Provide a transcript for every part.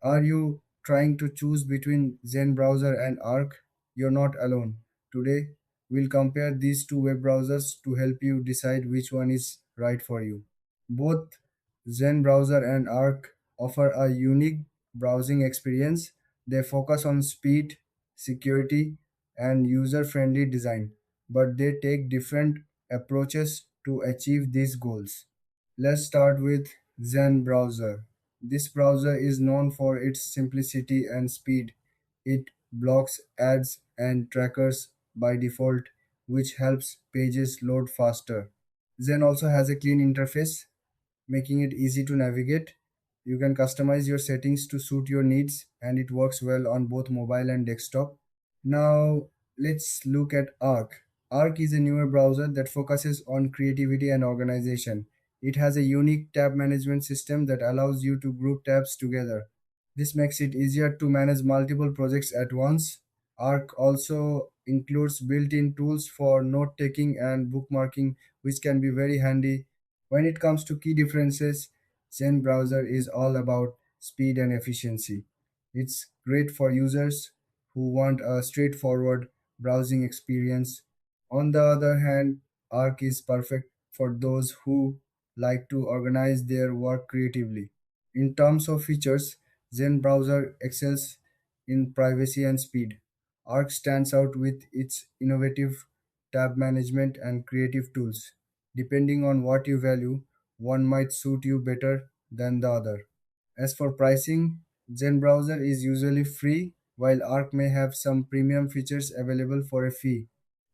Are you trying to choose between Zen Browser and Arc? You're not alone. Today, we'll compare these two web browsers to help you decide which one is right for you. Both Zen Browser and Arc offer a unique browsing experience. They focus on speed, security, and user friendly design, but they take different approaches to achieve these goals. Let's start with Zen Browser. This browser is known for its simplicity and speed. It blocks ads and trackers by default, which helps pages load faster. Zen also has a clean interface, making it easy to navigate. You can customize your settings to suit your needs, and it works well on both mobile and desktop. Now, let's look at Arc. Arc is a newer browser that focuses on creativity and organization. It has a unique tab management system that allows you to group tabs together. This makes it easier to manage multiple projects at once. Arc also includes built in tools for note taking and bookmarking, which can be very handy. When it comes to key differences, Zen browser is all about speed and efficiency. It's great for users who want a straightforward browsing experience. On the other hand, Arc is perfect for those who like to organize their work creatively. In terms of features, Zen browser excels in privacy and speed. Arc stands out with its innovative tab management and creative tools. Depending on what you value, one might suit you better than the other. As for pricing, Zen browser is usually free, while Arc may have some premium features available for a fee.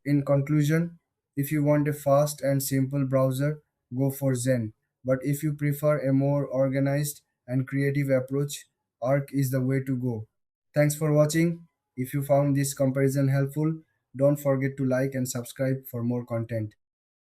In conclusion, if you want a fast and simple browser, go for Zen. But if you prefer a more organized and creative approach, Arc is the way to go. Thanks for watching. If you found this comparison helpful, don't forget to like and subscribe for more content.